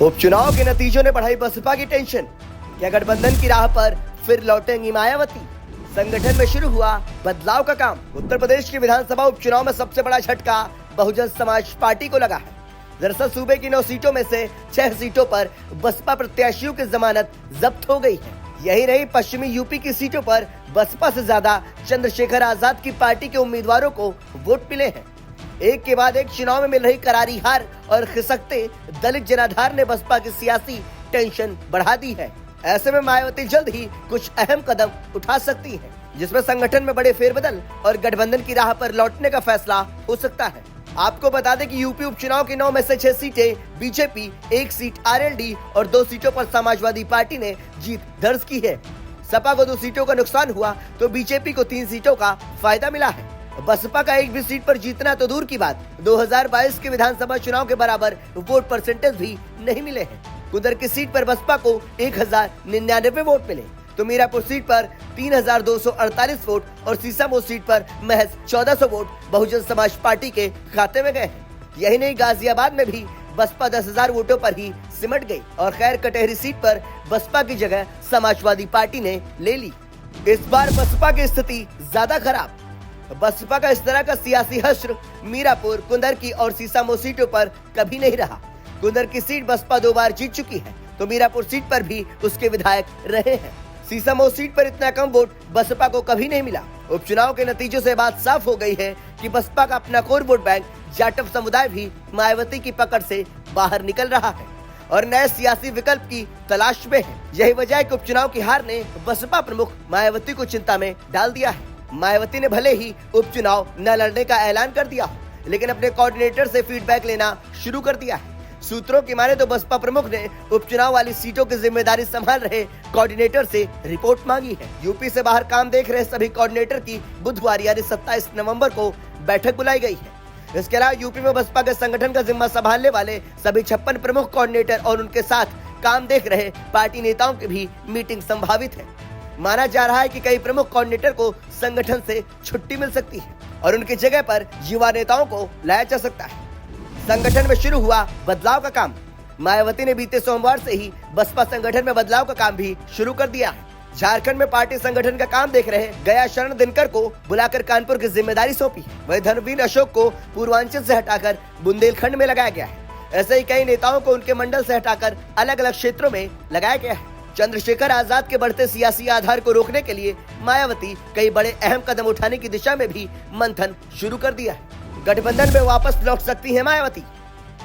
उपचुनाव के नतीजों ने बढ़ाई बसपा की टेंशन। क्या गठबंधन की राह पर फिर लौटेंगी मायावती? संगठन में शुरू हुआ बदलाव का काम। उत्तर प्रदेश के विधानसभा उपचुनाव में सबसे बड़ा झटका बहुजन समाज पार्टी को लगा है। दरअसल सूबे की 9 सीटों में से 6 सीटों पर बसपा प्रत्याशियों की जमानत जब्त हो गई है। यही नहीं, पश्चिमी यूपी की सीटों पर बसपा से ज्यादा चंद्रशेखर आजाद की पार्टी के उम्मीदवारों को वोट मिले हैं। एक के बाद एक चुनाव में मिल रही करारी हार और खिसकते दलित जनाधार ने बसपा की सियासी टेंशन बढ़ा दी है। ऐसे में मायावती जल्द ही कुछ अहम कदम उठा सकती है, जिसमें संगठन में बड़े फेरबदल और गठबंधन की राह पर लौटने का फैसला हो सकता है। आपको बता दें कि यूपी उपचुनाव की 9 में से 6 सीटें बीजेपी, 1 सीट आरएलडी और 2 सीटों पर समाजवादी पार्टी ने जीत दर्ज की है। सपा को 2 सीटों का नुकसान हुआ तो बीजेपी को 3 सीटों का फायदा मिला है। बसपा का एक भी सीट पर जीतना तो दूर की बात, 2022 के विधानसभा चुनाव के बराबर वोट परसेंटेज भी नहीं मिले हैं। कुदर की सीट पर बसपा को 1099 वोट मिले तो मीरापुर सीट पर 3248 वोट और सीसामऊ सीट पर महज 1400 वोट बहुजन समाज पार्टी के खाते में गए हैं। यही नहीं, गाजियाबाद में भी बसपा 10,000 वोटों पर ही सिमट गई और खैर कटहरी सीट पर बसपा की जगह समाजवादी पार्टी ने ले ली। इस बार बसपा की स्थिति ज्यादा खराब। बसपा का इस तरह का सियासी हश्र मीरापुर, कुंदर की और सीसामऊ सीटों पर कभी नहीं रहा। कुंदर की सीट बसपा 2 बार जीत चुकी है तो मीरापुर सीट पर भी उसके विधायक रहे हैं। सीसामऊ सीट पर इतना कम वोट बसपा को कभी नहीं मिला। उपचुनाव के नतीजों से बात साफ हो गई है कि बसपा का अपना कोर वोट बैंक जाटव समुदाय भी मायावती की पकड़ से बाहर निकल रहा है और नए सियासी विकल्प की तलाश में है। यही वजह है कि उपचुनाव की हार ने बसपा प्रमुख मायावती को चिंता में डाल दिया है। मायावती ने भले ही उपचुनाव न लड़ने का ऐलान कर दिया हो, लेकिन अपने कोऑर्डिनेटर से फीडबैक लेना शुरू कर दिया है। सूत्रों की माने तो बसपा प्रमुख ने उपचुनाव वाली सीटों की जिम्मेदारी संभाल रहे कोऑर्डिनेटर से रिपोर्ट मांगी है। यूपी से बाहर काम देख रहे सभी कोऑर्डिनेटर की बुधवार यानी 27 नवंबर को बैठक बुलाई गई है। इसके अलावा यूपी में बसपा के संगठन का जिम्मा संभालने वाले सभी 56 प्रमुख कोऑर्डिनेटर और उनके साथ काम देख रहे पार्टी नेताओं की भी मीटिंग संभावित है। माना जा रहा है कि कई प्रमुख कोऑर्डिनेटर को संगठन से छुट्टी मिल सकती है और उनकी जगह पर युवा नेताओं को लाया जा सकता है। संगठन में शुरू हुआ बदलाव का काम। मायावती ने बीते सोमवार से ही बसपा संगठन में बदलाव का काम भी शुरू कर दिया है। झारखंड में पार्टी संगठन का काम देख रहे गया शरण दिनकर को बुलाकर कानपुर की जिम्मेदारी सौंपी है। वहीं धर्मवीर अशोक को पूर्वांचल से हटाकर बुंदेलखंड में लगाया गया है। ऐसे ही कई नेताओं को उनके मंडल से हटाकर अलग अलग क्षेत्रों में लगाया गया है। चंद्रशेखर आजाद के बढ़ते सियासी आधार को रोकने के लिए मायावती कई बड़े अहम कदम उठाने की दिशा में भी मंथन शुरू कर दिया है। गठबंधन में वापस लौट सकती है मायावती।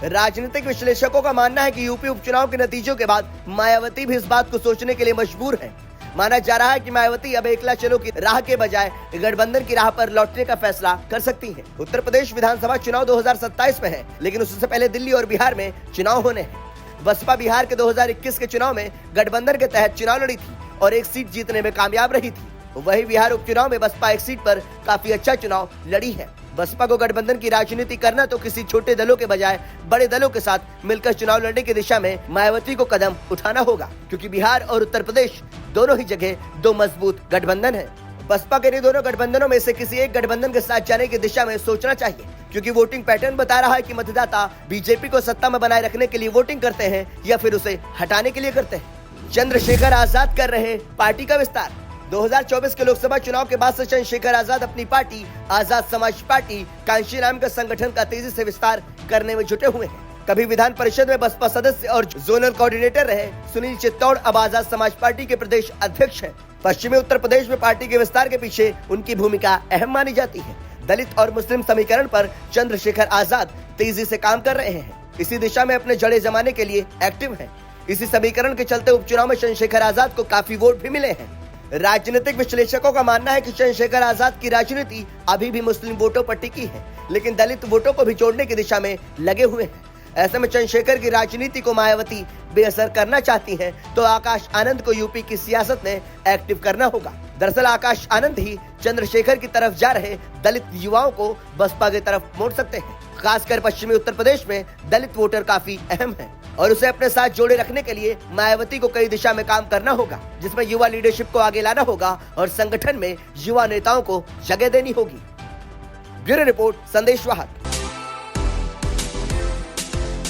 राजनीतिक विश्लेषकों का मानना है कि यूपी उपचुनाव के नतीजों के बाद मायावती भी इस बात को सोचने के लिए मजबूर है। माना जा रहा है कि मायावती अब एकला चलो की राह के बजाय गठबंधन की राह पर लौटने का फैसला कर सकती है। उत्तर प्रदेश विधानसभा चुनाव 2027 में है, लेकिन उससे पहले दिल्ली और बिहार में चुनाव होने हैं। बसपा बिहार के 2021 के चुनाव में गठबंधन के तहत चुनाव लड़ी थी और 1 सीट जीतने में कामयाब रही थी। वहीं बिहार उपचुनाव में बसपा 1 सीट पर काफी अच्छा चुनाव लड़ी है। बसपा को गठबंधन की राजनीति करना तो किसी छोटे दलों के बजाय बड़े दलों के साथ मिलकर चुनाव लड़ने की दिशा में मायावती को कदम उठाना होगा, क्योंकि बिहार और उत्तर प्रदेश दोनों ही जगह 2 मजबूत गठबंधन है। बसपा के दोनों गठबंधनों में से किसी एक गठबंधन के साथ जाने की दिशा में सोचना चाहिए, क्योंकि वोटिंग पैटर्न बता रहा है कि मतदाता बीजेपी को सत्ता में बनाए रखने के लिए वोटिंग करते हैं या फिर उसे हटाने के लिए करते हैं। चंद्रशेखर आजाद कर रहे पार्टी का विस्तार। 2024 के लोकसभा चुनाव के बाद से चंद्रशेखर आजाद अपनी पार्टी आजाद समाज पार्टी कांशीराम का संगठन का तेजी से विस्तार करने में जुटे हुए हैं। कभी विधान परिषद में बसपा सदस्य और जोनल कोऑर्डिनेटर रहे सुनील चित्तौड़ अब आजाद समाज पार्टी के प्रदेश अध्यक्ष हैं। पश्चिमी उत्तर प्रदेश में पार्टी के विस्तार के पीछे उनकी भूमिका अहम मानी जाती है। दलित और मुस्लिम समीकरण पर चंद्रशेखर आजाद तेजी से काम कर रहे हैं। इसी दिशा में अपने जड़े जमाने के लिए एक्टिव हैं। इसी समीकरण के चलते उपचुनाव में चंद्रशेखर आजाद को काफी वोट भी मिले हैं। राजनीतिक विश्लेषकों का मानना है कि चंद्रशेखर आजाद की राजनीति अभी भी मुस्लिम वोटों पर टिकी है, लेकिन दलित वोटों को भी जोड़ने की दिशा में लगे हुए हैं। ऐसे में चंद्रशेखर की राजनीति को मायावती बेअसर करना चाहती हैं, तो आकाश आनंद को यूपी की सियासत में एक्टिव करना होगा। दरअसल आकाश आनंद ही चंद्रशेखर की तरफ जा रहे दलित युवाओं को बसपा की तरफ मोड़ सकते हैं। खासकर पश्चिमी उत्तर प्रदेश में दलित वोटर काफी अहम है और उसे अपने साथ जोड़े रखने के लिए मायावती को कई दिशा में काम करना होगा, जिसमें युवा लीडरशिप को आगे लाना होगा और संगठन में युवा नेताओं को जगह देनी होगी। ब्यूरो रिपोर्ट, संदेश वाहक।